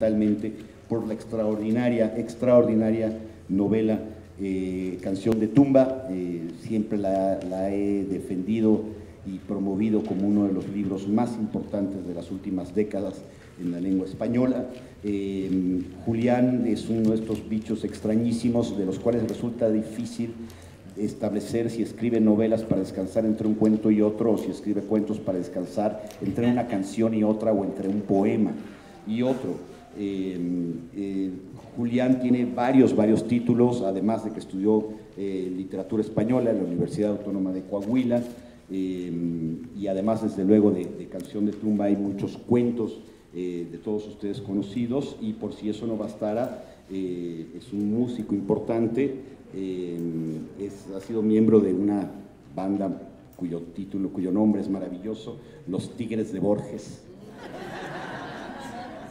fundamentalmente por la extraordinaria novela Canción de Tumba. Siempre la he defendido y promovido como uno de los libros más importantes de las últimas décadas en la lengua española. Julián es uno de estos bichos extrañísimos de los cuales resulta difícil establecer si escribe novelas para descansar entre un cuento y otro, o si escribe cuentos para descansar entre una canción y otra, o entre un poema y otro. Julián tiene varios títulos, además de que estudió literatura española en la Universidad Autónoma de Coahuila, y además, desde luego, de Canción de Tumba hay muchos cuentos de todos ustedes conocidos, y por si eso no bastara, es un músico importante. Ha sido miembro de una banda cuyo nombre es maravilloso, Los Tigres de Borges.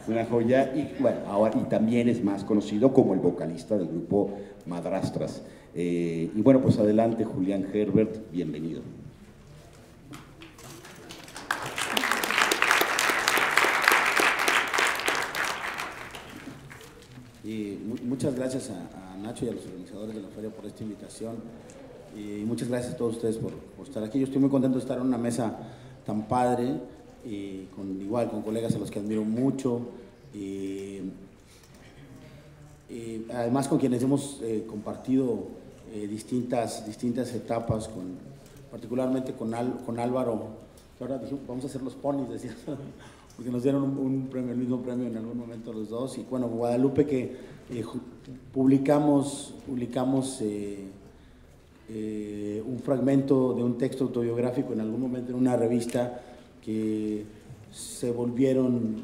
Es una joya, y bueno, ahora también es más conocido como el vocalista del grupo Madrastras. Y bueno, pues adelante, Julián Herbert, bienvenido. Y muchas gracias a Nacho y a los organizadores de la feria por esta invitación, y muchas gracias a todos ustedes por estar aquí. Yo estoy muy contento de estar en una mesa tan padre, y con colegas a los que admiro mucho, y además con quienes hemos compartido distintas etapas, particularmente con Álvaro, que ahora dijimos, vamos a hacer los ponis, decía, porque nos dieron un premio, el mismo premio en algún momento los dos. Y bueno, Guadalupe, que publicamos un fragmento de un texto autobiográfico en algún momento en una revista, que se volvieron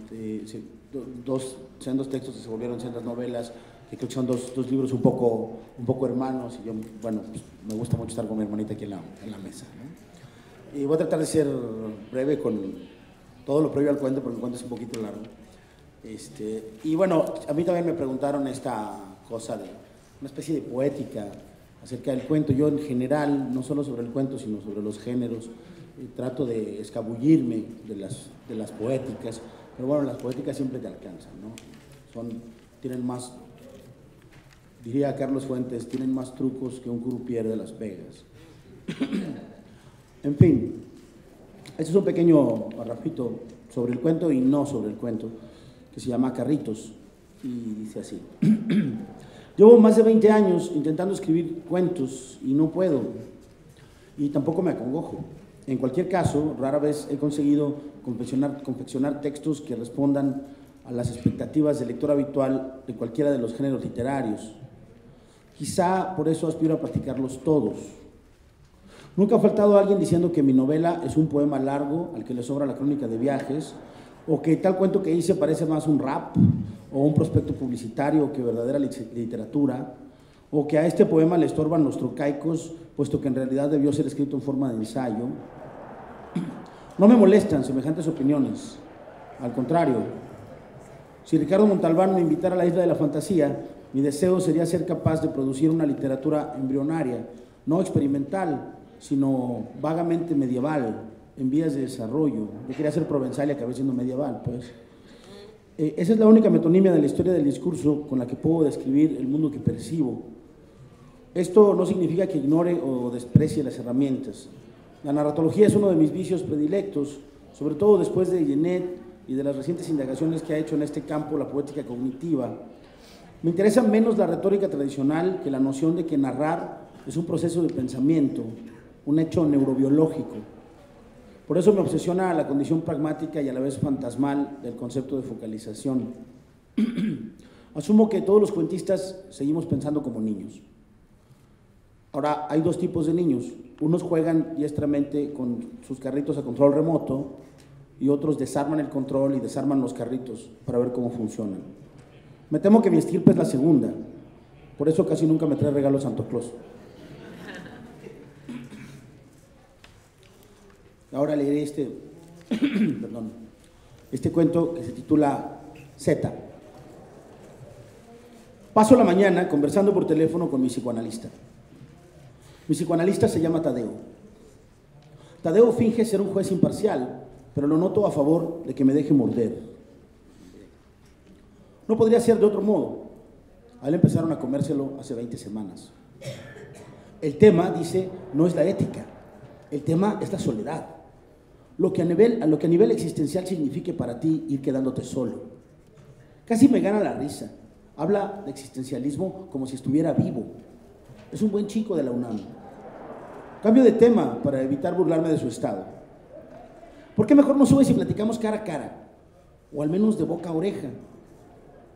sean dos textos que se volvieron sendas novelas, que creo que son dos libros un poco hermanos. Y yo, bueno, pues me gusta mucho estar con mi hermanita aquí en la mesa, ¿no? Y voy a tratar de ser breve con todo lo previo al cuento, porque el cuento es un poquito largo. Y bueno, a mí también me preguntaron esta cosa de una especie de poética acerca del cuento. Yo, en general, no solo sobre el cuento, sino sobre los géneros, trato de escabullirme de las poéticas, pero bueno, las poéticas siempre te alcanzan, ¿no? Tienen más, diría Carlos Fuentes, tienen más trucos que un croupier de Las Vegas. En fin, este es un pequeño parrafito sobre el cuento y no sobre el cuento, que se llama Carritos, y dice así. Llevo más de 20 años intentando escribir cuentos y no puedo, y tampoco me acongojo. En cualquier caso, rara vez he conseguido confeccionar textos que respondan a las expectativas del lector habitual de cualquiera de los géneros literarios. Quizá por eso aspiro a practicarlos todos. Nunca ha faltado alguien diciendo que mi novela es un poema largo al que le sobra la crónica de viajes, o que tal cuento que hice parece más un rap o un prospecto publicitario que verdadera literatura, o que a este poema le estorban los trocaicos, puesto que en realidad debió ser escrito en forma de ensayo. No me molestan semejantes opiniones. Al contrario, si Ricardo Montalbán me invitara a la isla de la fantasía, mi deseo sería ser capaz de producir una literatura embrionaria, no experimental, sino vagamente medieval, en vías de desarrollo. Yo quería ser provenzal y acabé siendo medieval, pues. Esa es la única metonimia de la historia del discurso con la que puedo describir el mundo que percibo. Esto no significa que ignore o desprecie las herramientas. La narratología es uno de mis vicios predilectos, sobre todo después de Genet y de las recientes indagaciones que ha hecho en este campo la poética cognitiva. Me interesa menos la retórica tradicional que la noción de que narrar es un proceso de pensamiento, un hecho neurobiológico. Por eso me obsesiona la condición pragmática y a la vez fantasmal del concepto de focalización. Asumo que todos los cuentistas seguimos pensando como niños. Ahora, hay dos tipos de niños. Unos juegan diestramente con sus carritos a control remoto, y otros desarman el control y desarman los carritos para ver cómo funcionan. Me temo que mi estirpe es la segunda. Por eso casi nunca me trae regalos Santo Claus. Ahora leeré este cuento que se titula Z. Paso la mañana conversando por teléfono con mi psicoanalista. Mi psicoanalista se llama Tadeo. Tadeo finge ser un juez imparcial, pero lo noto a favor de que me deje morder. No podría ser de otro modo. A él empezaron a comérselo hace 20 semanas. El tema, dice, no es la ética. El tema es la soledad. Lo que a nivel existencial signifique para ti ir quedándote solo. Casi me gana la risa. Habla de existencialismo como si estuviera vivo. Es un buen chico de la UNAM. Cambio de tema para evitar burlarme de su estado. ¿Por qué mejor no subes y platicamos cara a cara? O al menos de boca a oreja.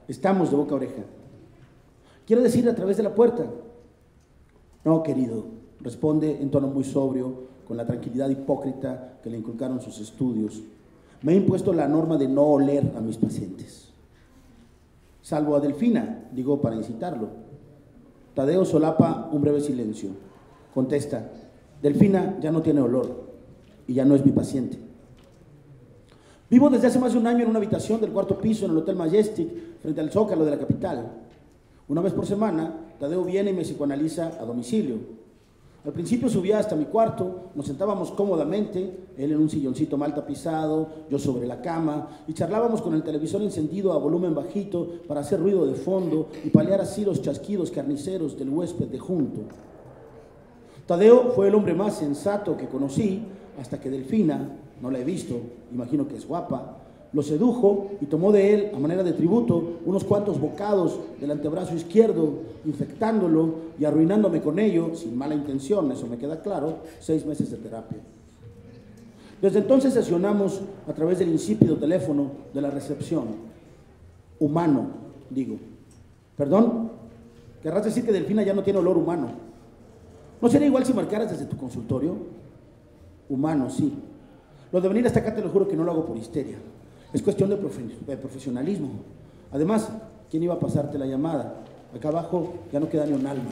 Estamos de boca a oreja. Quiero decir, a través de la puerta. No, querido, responde en tono muy sobrio, con la tranquilidad hipócrita que le inculcaron sus estudios. Me he impuesto la norma de no oler a mis pacientes. Salvo a Delfina, digo para incitarlo. Tadeo solapa un breve silencio. Contesta, Delfina ya no tiene olor y ya no es mi paciente. Vivo desde hace más de un año en una habitación del cuarto piso en el Hotel Majestic, frente al Zócalo de la capital. Una vez por semana, Tadeo viene y me psicoanaliza a domicilio. Al principio subía hasta mi cuarto, nos sentábamos cómodamente, él en un silloncito mal tapizado, yo sobre la cama, y charlábamos con el televisor encendido a volumen bajito para hacer ruido de fondo y paliar así los chasquidos carniceros del huésped de junto. Tadeo fue el hombre más sensato que conocí hasta que Delfina, no la he visto, imagino que es guapa, lo sedujo y tomó de él, a manera de tributo, unos cuantos bocados del antebrazo izquierdo, infectándolo y arruinándome con ello, sin mala intención, eso me queda claro, 6 meses de terapia. Desde entonces sesionamos a través del insípido teléfono de la recepción. Humano, digo. ¿Perdón? ¿Querrás decir que Delfina ya no tiene olor humano? ¿No sería igual si marcaras desde tu consultorio? Humano, sí. Lo de venir hasta acá te lo juro que no lo hago por histeria. Es cuestión de profesionalismo. Además, ¿quién iba a pasarte la llamada? Acá abajo ya no queda ni un alma.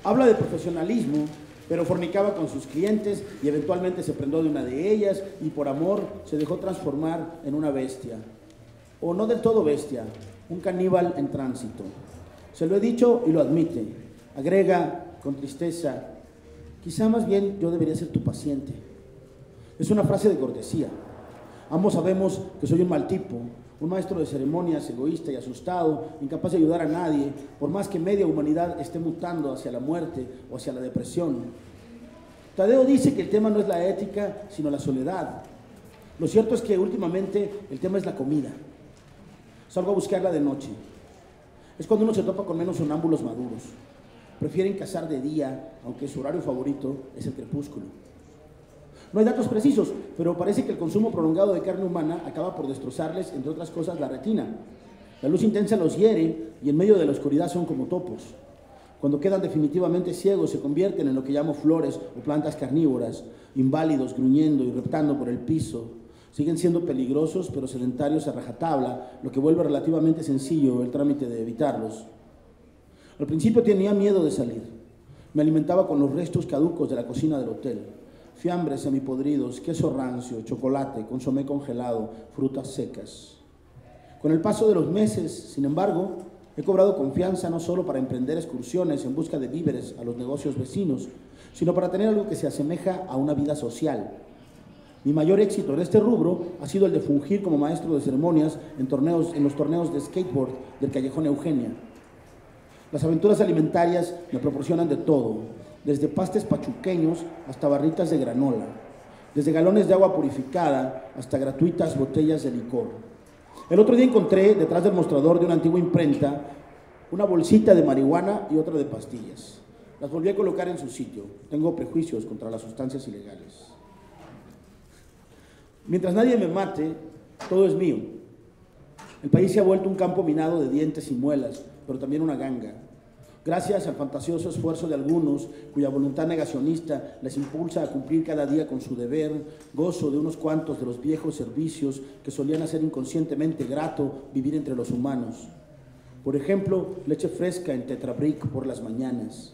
Habla de profesionalismo, pero fornicaba con sus clientes y eventualmente se prendó de una de ellas y por amor se dejó transformar en una bestia. O no del todo bestia, un caníbal en tránsito. Se lo he dicho y lo admite. Agrega con tristeza, quizá más bien yo debería ser tu paciente. Es una frase de cortesía. Ambos sabemos que soy un mal tipo, un maestro de ceremonias, egoísta y asustado, incapaz de ayudar a nadie, por más que media humanidad esté mutando hacia la muerte o hacia la depresión. Tadeo dice que el tema no es la ética, sino la soledad. Lo cierto es que últimamente el tema es la comida. Salgo a buscarla de noche. Es cuando uno se topa con menos sonámbulos maduros. Prefieren cazar de día, aunque su horario favorito es el crepúsculo. No hay datos precisos, pero parece que el consumo prolongado de carne humana acaba por destrozarles, entre otras cosas, la retina. La luz intensa los hiere y en medio de la oscuridad son como topos. Cuando quedan definitivamente ciegos se convierten en lo que llamo flores o plantas carnívoras, inválidos, gruñendo y reptando por el piso. Siguen siendo peligrosos, pero sedentarios a rajatabla, lo que vuelve relativamente sencillo el trámite de evitarlos. Al principio tenía miedo de salir. Me alimentaba con los restos caducos de la cocina del hotel. Fiambres semipodridos, queso rancio, chocolate, consomé congelado, frutas secas. Con el paso de los meses, sin embargo, he cobrado confianza no solo para emprender excursiones en busca de víveres a los negocios vecinos, sino para tener algo que se asemeja a una vida social. Mi mayor éxito en este rubro ha sido el de fungir como maestro de ceremonias en los torneos de skateboard del Callejón Eugenia. Las aventuras alimentarias me proporcionan de todo, desde pastes pachuqueños hasta barritas de granola, desde galones de agua purificada hasta gratuitas botellas de licor. El otro día encontré, detrás del mostrador de una antigua imprenta, una bolsita de marihuana y otra de pastillas. Las volví a colocar en su sitio. Tengo prejuicios contra las sustancias ilegales. Mientras nadie me mate, todo es mío. El país se ha vuelto un campo minado de dientes y muelas, pero también una ganga. Gracias al fantasioso esfuerzo de algunos, cuya voluntad negacionista les impulsa a cumplir cada día con su deber, gozo de unos cuantos de los viejos servicios que solían hacer inconscientemente grato vivir entre los humanos. Por ejemplo, leche fresca en Tetrabric por las mañanas.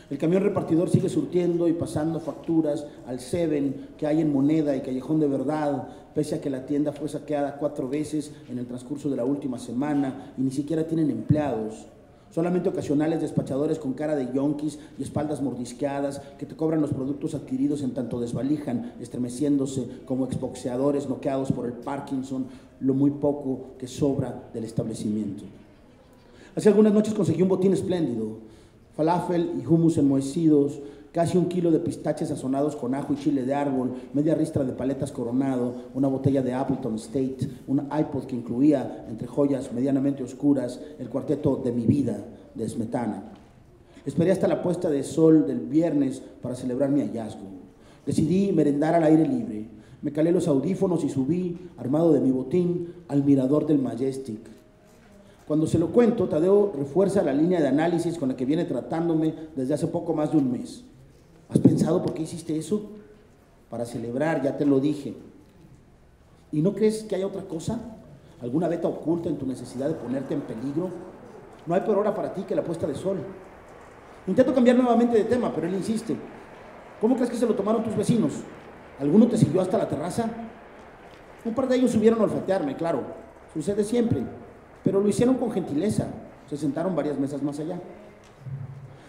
El camión repartidor sigue surtiendo y pasando facturas al Seven que hay en Moneda y Callejón de Verdad, pese a que la tienda fue saqueada 4 veces en el transcurso de la última semana y ni siquiera tienen empleados. Solamente ocasionales despachadores con cara de yonkis y espaldas mordisqueadas que te cobran los productos adquiridos en tanto desvalijan, estremeciéndose como exboxeadores noqueados por el Parkinson, lo muy poco que sobra del establecimiento. Hace algunas noches conseguí un botín espléndido, falafel y hummus enmohecidos, casi 1 kilo de pistaches sazonados con ajo y chile de árbol, media ristra de paletas Coronado, una botella de Appleton State, un iPod que incluía, entre joyas medianamente oscuras, el cuarteto de mi vida de Smetana. Esperé hasta la puesta de sol del viernes para celebrar mi hallazgo. Decidí merendar al aire libre. Me calé los audífonos y subí, armado de mi botín, al mirador del Majestic. Cuando se lo cuento, Tadeo refuerza la línea de análisis con la que viene tratándome desde hace poco más de un mes. ¿Has pensado por qué hiciste eso? Para celebrar, ya te lo dije. ¿Y no crees que haya otra cosa? ¿Alguna beta oculta en tu necesidad de ponerte en peligro? No hay peor hora para ti que la puesta de sol. Intento cambiar nuevamente de tema, pero él insiste. ¿Cómo crees que se lo tomaron tus vecinos? ¿Alguno te siguió hasta la terraza? Un par de ellos subieron a olfatearme, claro. Sucede siempre. Pero lo hicieron con gentileza. Se sentaron varias mesas más allá.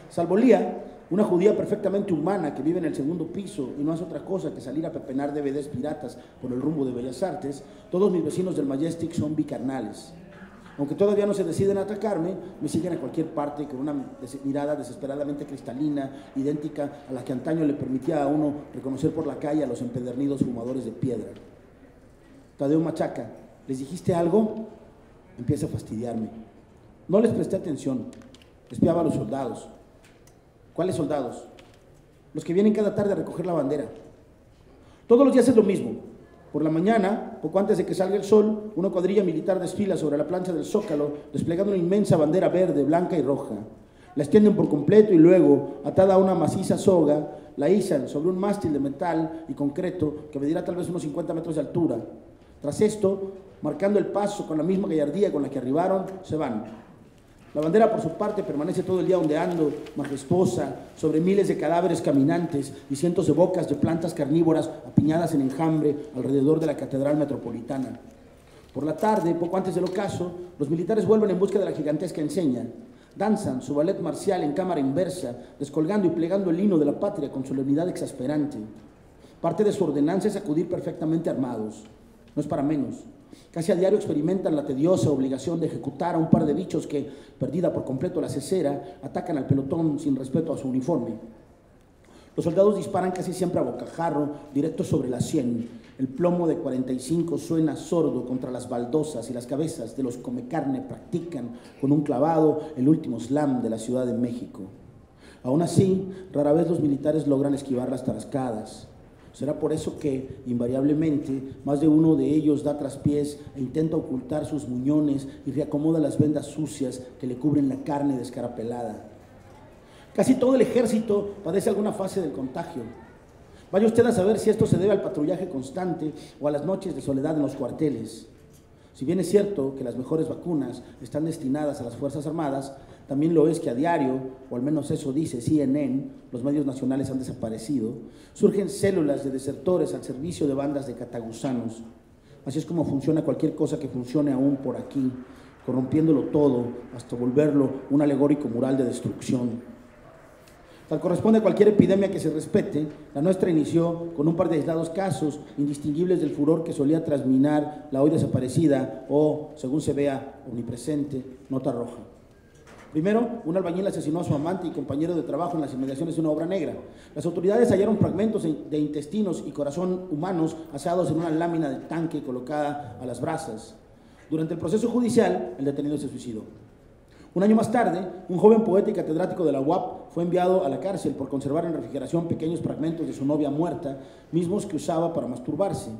Salvo Lía, una judía perfectamente humana que vive en el segundo piso y no hace otra cosa que salir a pepenar DVDs piratas por el rumbo de Bellas Artes, todos mis vecinos del Majestic son bicarnales. Aunque todavía no se deciden a atacarme, me siguen a cualquier parte con una mirada desesperadamente cristalina, idéntica a la que antaño le permitía a uno reconocer por la calle a los empedernidos fumadores de piedra. Tadeo machaca, ¿les dijiste algo? Empieza a fastidiarme. No les presté atención, espiaba a los soldados. ¿Cuáles soldados? Los que vienen cada tarde a recoger la bandera. Todos los días es lo mismo. Por la mañana, poco antes de que salga el sol, una cuadrilla militar desfila sobre la plancha del Zócalo, desplegando una inmensa bandera verde, blanca y roja. La extienden por completo y luego, atada a una maciza soga, la izan sobre un mástil de metal y concreto que medirá tal vez unos 50 metros de altura. Tras esto, marcando el paso con la misma gallardía con la que arribaron, se van. La bandera, por su parte, permanece todo el día ondeando, majestuosa, sobre miles de cadáveres caminantes y cientos de bocas de plantas carnívoras apiñadas en enjambre alrededor de la Catedral Metropolitana. Por la tarde, poco antes del ocaso, los militares vuelven en busca de la gigantesca enseña. Danzan su ballet marcial en cámara inversa, descolgando y plegando el lino de la patria con solemnidad exasperante. Parte de su ordenanza es acudir perfectamente armados. No es para menos. Casi a diario experimentan la tediosa obligación de ejecutar a un par de bichos que, perdida por completo la cesera, atacan al pelotón sin respeto a su uniforme. Los soldados disparan casi siempre a bocajarro, directo sobre la sien. El plomo de 45 suena sordo contra las baldosas y las cabezas de los comecarne practican con un clavado el último slam de la Ciudad de México. Aún así, rara vez los militares logran esquivar las tarascadas. Será por eso que, invariablemente, más de uno de ellos da traspiés e intenta ocultar sus muñones y reacomoda las vendas sucias que le cubren la carne descarapelada. Casi todo el ejército padece alguna fase del contagio. Vaya usted a saber si esto se debe al patrullaje constante o a las noches de soledad en los cuarteles. Si bien es cierto que las mejores vacunas están destinadas a las Fuerzas Armadas, también lo es que a diario, o al menos eso dice CNN, los medios nacionales han desaparecido, surgen células de desertores al servicio de bandas de catagusanos. Así es como funciona cualquier cosa que funcione aún por aquí, corrompiéndolo todo hasta volverlo un alegórico mural de destrucción. Tal corresponde a cualquier epidemia que se respete, la nuestra inició con un par de aislados casos indistinguibles del furor que solía trasminar la hoy desaparecida o, según se vea, omnipresente, nota roja. Primero, un albañil asesinó a su amante y compañero de trabajo en las inmediaciones de una obra negra. Las autoridades hallaron fragmentos de intestinos y corazón humanos asados en una lámina de tanque colocada a las brasas. Durante el proceso judicial, el detenido se suicidó. Un año más tarde, un joven poeta y catedrático de la UAP fue enviado a la cárcel por conservar en refrigeración pequeños fragmentos de su novia muerta, mismos que usaba para masturbarse.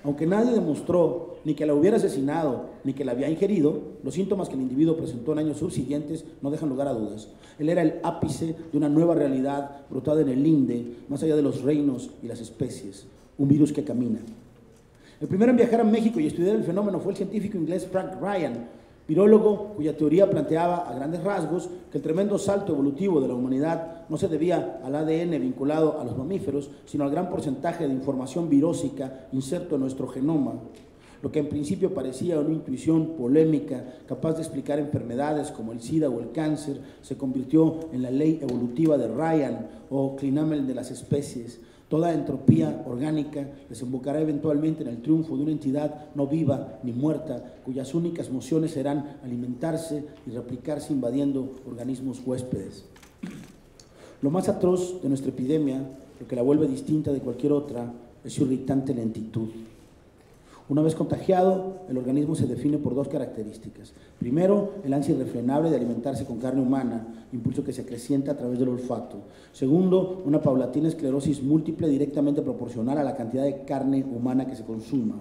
Aunque nadie demostró ni que la hubiera asesinado ni que la había ingerido, los síntomas que el individuo presentó en años subsiguientes no dejan lugar a dudas. Él era el ápice de una nueva realidad brotada en el linde, más allá de los reinos y las especies, un virus que camina. El primero en viajar a México y estudiar el fenómeno fue el científico inglés Frank Ryan, virólogo cuya teoría planteaba a grandes rasgos que el tremendo salto evolutivo de la humanidad no se debía al ADN vinculado a los mamíferos, sino al gran porcentaje de información virósica inserto en nuestro genoma. Lo que en principio parecía una intuición polémica, capaz de explicar enfermedades como el SIDA o el cáncer, se convirtió en la ley evolutiva de Ryan o clinamen de las especies. Toda entropía orgánica desembocará eventualmente en el triunfo de una entidad no viva ni muerta, cuyas únicas mociones serán alimentarse y replicarse invadiendo organismos huéspedes. Lo más atroz de nuestra epidemia, lo que la vuelve distinta de cualquier otra, es su irritante lentitud. Una vez contagiado, el organismo se define por dos características. Primero, el ansia irrefrenable de alimentarse con carne humana, impulso que se acrecienta a través del olfato. Segundo, una paulatina esclerosis múltiple directamente proporcional a la cantidad de carne humana que se consuma.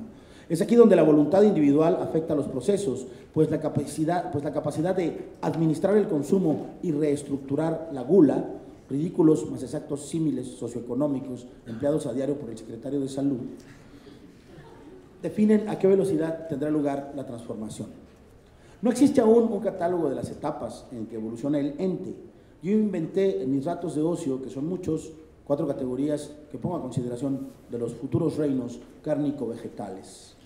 Es aquí donde la voluntad individual afecta a los procesos, pues la capacidad de administrar el consumo y reestructurar la gula, ridículos más exactos símiles socioeconómicos empleados a diario por el secretario de Salud, definen a qué velocidad tendrá lugar la transformación. No existe aún un catálogo de las etapas en que evoluciona el ente. Yo inventé en mis ratos de ocio, que son muchos, 4 categorías que pongo a consideración de los futuros reinos cárnico-vegetales.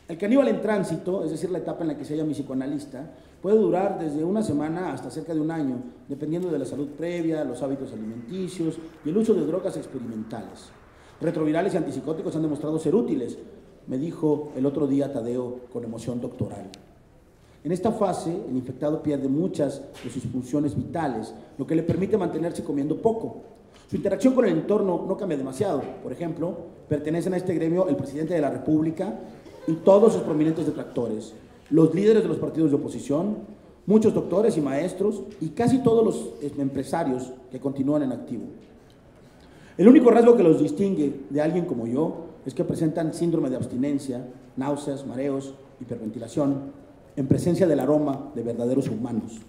El caníbal en tránsito, es decir, la etapa en la que se halla mi psicoanalista, puede durar desde una semana hasta cerca de un año, dependiendo de la salud previa, los hábitos alimenticios y el uso de drogas experimentales. Retrovirales y antipsicóticos han demostrado ser útiles, me dijo el otro día Tadeo con emoción doctoral. En esta fase, el infectado pierde muchas de sus funciones vitales, lo que le permite mantenerse comiendo poco. Su interacción con el entorno no cambia demasiado. Por ejemplo, pertenecen a este gremio el presidente de la República y todos sus prominentes detractores, los líderes de los partidos de oposición, muchos doctores y maestros y casi todos los empresarios que continúan en activo. El único rasgo que los distingue de alguien como yo es que presentan síndrome de abstinencia, náuseas, mareos, hiperventilación, en presencia del aroma de verdaderos humanos.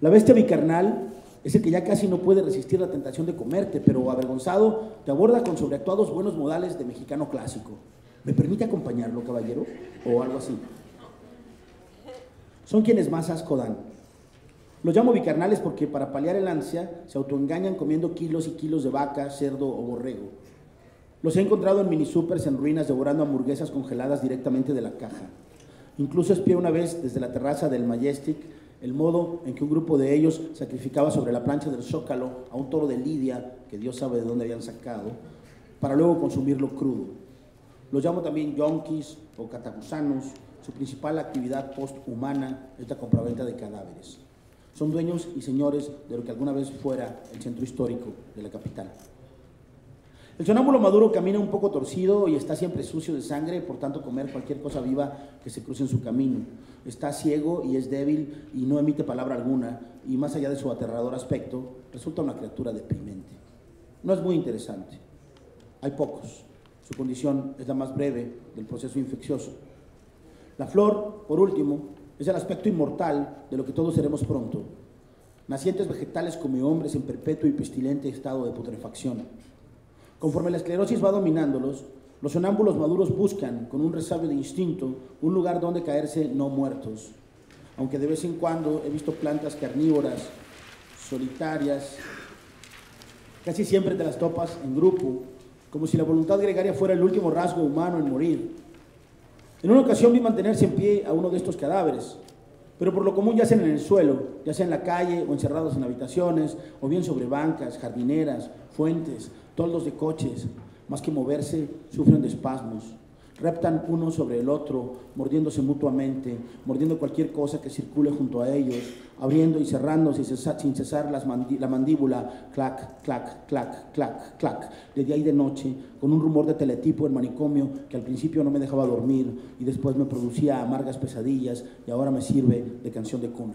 La bestia bicarnal es el que ya casi no puede resistir la tentación de comerte, pero avergonzado te aborda con sobreactuados buenos modales de mexicano clásico. ¿Me permite acompañarlo, caballero? O algo así. Son quienes más asco dan. Los llamo bicarnales porque para paliar el ansia se autoengañan comiendo kilos y kilos de vaca, cerdo o borrego. Los he encontrado en minisupers en ruinas devorando hamburguesas congeladas directamente de la caja. Incluso espié una vez desde la terraza del Majestic el modo en que un grupo de ellos sacrificaba sobre la plancha del Zócalo a un toro de Lidia, que Dios sabe de dónde habían sacado, para luego consumirlo crudo. Los llamo también yonkis o catagusanos. Su principal actividad posthumana es la compraventa de cadáveres. Son dueños y señores de lo que alguna vez fuera el centro histórico de la capital. El sonámbulo maduro camina un poco torcido y está siempre sucio de sangre, por tanto comer cualquier cosa viva que se cruce en su camino. Está ciego y es débil y no emite palabra alguna, y más allá de su aterrador aspecto, resulta una criatura deprimente. No es muy interesante. Hay pocos. Su condición es la más breve del proceso infeccioso. La flor, por último, es el aspecto inmortal de lo que todos seremos pronto. Nacientes vegetales come hombres en perpetuo y pestilente estado de putrefacción. Conforme la esclerosis va dominándolos, los sonámbulos maduros buscan, con un resabio de instinto, un lugar donde caerse no muertos. Aunque de vez en cuando he visto plantas carnívoras, solitarias, casi siempre te las topas en grupo, como si la voluntad gregaria fuera el último rasgo humano en morir. En una ocasión vi mantenerse en pie a uno de estos cadáveres, pero por lo común yacen en el suelo, ya sea en la calle o encerrados en habitaciones, o bien sobre bancas, jardineras, fuentes, toldos de coches. Más que moverse, sufren de espasmos. Reptan uno sobre el otro, mordiéndose mutuamente, mordiendo cualquier cosa que circule junto a ellos, abriendo y cerrando sin cesar la mandíbula, clac, clac, clac, clac, clac, de día y de noche, con un rumor de teletipo en manicomio que al principio no me dejaba dormir y después me producía amargas pesadillas y ahora me sirve de canción de cuna.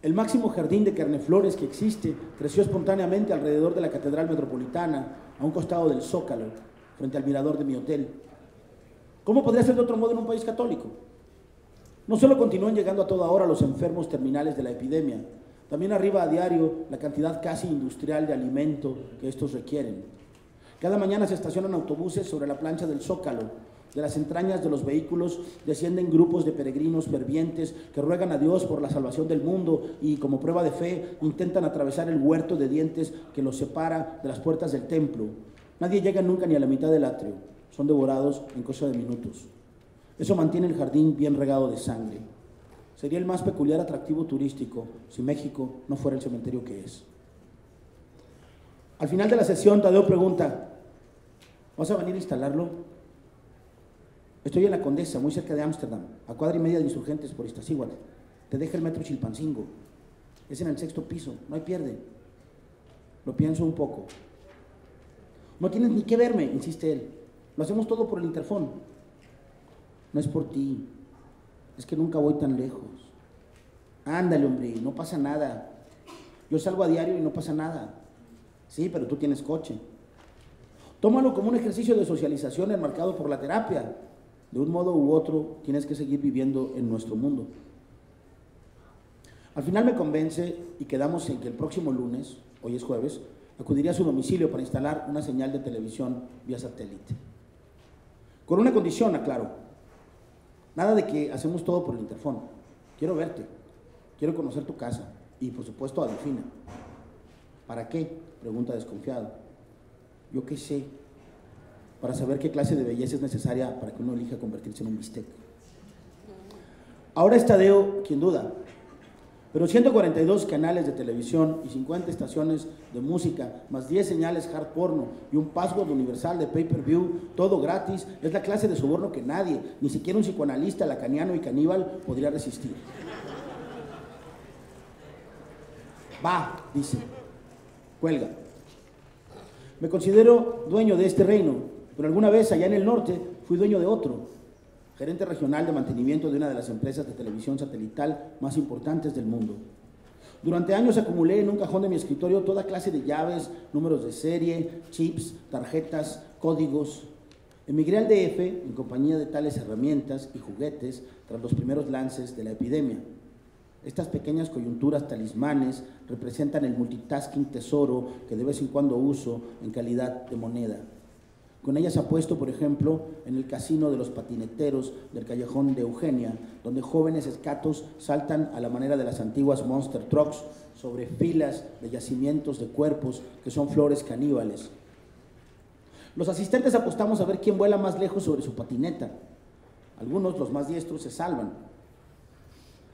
El máximo jardín de carneflores que existe creció espontáneamente alrededor de la Catedral Metropolitana, a un costado del Zócalo, frente al mirador de mi hotel. ¿Cómo podría ser de otro modo en un país católico? No solo continúan llegando a toda hora los enfermos terminales de la epidemia, también arriba a diario la cantidad casi industrial de alimento que estos requieren. Cada mañana se estacionan autobuses sobre la plancha del Zócalo. De las entrañas de los vehículos descienden grupos de peregrinos fervientes que ruegan a Dios por la salvación del mundo y, como prueba de fe, intentan atravesar el huerto de dientes que los separa de las puertas del templo. Nadie llega nunca ni a la mitad del atrio. son devorados en cosa de minutos. Eso mantiene el jardín bien regado de sangre. Sería el más peculiar atractivo turístico si México no fuera el cementerio que es. Al final de la sesión, Tadeo pregunta, ¿vas a venir a instalarlo? Estoy en la Condesa, muy cerca de Ámsterdam, a cuadra y media de Insurgentes por Iztaccíhuatl. Te deja el metro Chilpancingo. Es en el 6º piso, no hay pierde. Lo pienso un poco. No tienes ni que verme, insiste él. Lo hacemos todo por el interfón. No es por ti, es que nunca voy tan lejos. Ándale, hombre, no pasa nada. Yo salgo a diario y no pasa nada. Sí, pero tú tienes coche. Tómalo como un ejercicio de socialización enmarcado por la terapia. De un modo u otro, tienes que seguir viviendo en nuestro mundo. Al final me convence y quedamos en que el próximo lunes, hoy es jueves, acudiré a su domicilio para instalar una señal de televisión vía satélite. Con una condición, aclaro. Nada de que hacemos todo por el interfón. Quiero verte, quiero conocer tu casa y, por supuesto, a Delfina. ¿Para qué?, pregunta desconfiado. Yo qué sé, para saber qué clase de belleza es necesaria para que uno elija convertirse en un bistec. Ahora es Tadeo quien duda, pero 142 canales de televisión y 50 estaciones de música, más 10 señales hard porno y un password universal de pay-per-view, todo gratis, es la clase de soborno que nadie, ni siquiera un psicoanalista lacaniano y caníbal, podría resistir. Va, dice, cuelga. Me considero dueño de este reino, pero alguna vez allá en el norte fui dueño de otro, gerente regional de mantenimiento de una de las empresas de televisión satelital más importantes del mundo. Durante años acumulé en un cajón de mi escritorio toda clase de llaves, números de serie, chips, tarjetas, códigos. Emigré al DF en compañía de tales herramientas y juguetes tras los primeros lances de la epidemia. Estas pequeñas coyunturas talismanes representan el multitasking tesoro que de vez en cuando uso en calidad de moneda. Con ellas apuesto, por ejemplo, en el casino de los patineteros del callejón de Eugenia, donde jóvenes escatos saltan a la manera de las antiguas monster trucks sobre filas de yacimientos de cuerpos que son flores caníbales. Los asistentes apostamos a ver quién vuela más lejos sobre su patineta. Algunos, los más diestros, se salvan.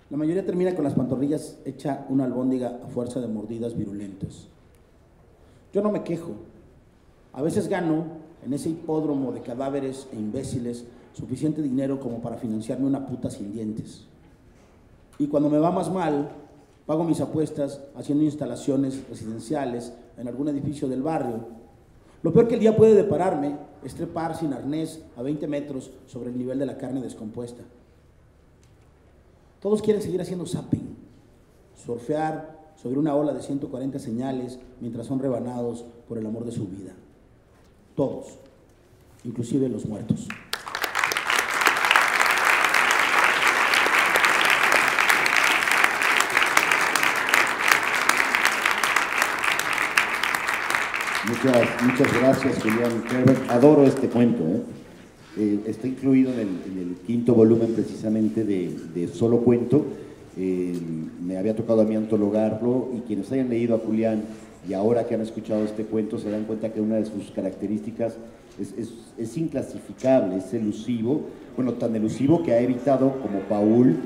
La mayoría termina con las pantorrillas hecha una albóndiga a fuerza de mordidas virulentas. Yo no me quejo. A veces gano en ese hipódromo de cadáveres e imbéciles suficiente dinero como para financiarme una puta sin dientes. Y cuando me va más mal, pago mis apuestas haciendo instalaciones residenciales en algún edificio del barrio. Lo peor que el día puede depararme es trepar sin arnés a 20 metros sobre el nivel de la carne descompuesta. Todos quieren seguir haciendo zapping, surfear sobre una ola de 140 señales mientras son rebanados por el amor de su vida. Todos, inclusive los muertos. Muchas gracias, Julián Herbert. Adoro este cuento, está incluido en el 5º volumen precisamente de Solo Cuento. Me había tocado a mí antologarlo, y quienes hayan leído a Julián y ahora que han escuchado este cuento se dan cuenta que una de sus características es inclasificable, es elusivo, bueno, tan elusivo que ha evitado, como Paul,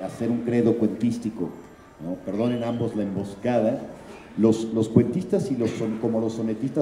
hacer un credo cuentístico, ¿no? Perdonen ambos la emboscada. Los cuentistas como los sonetistas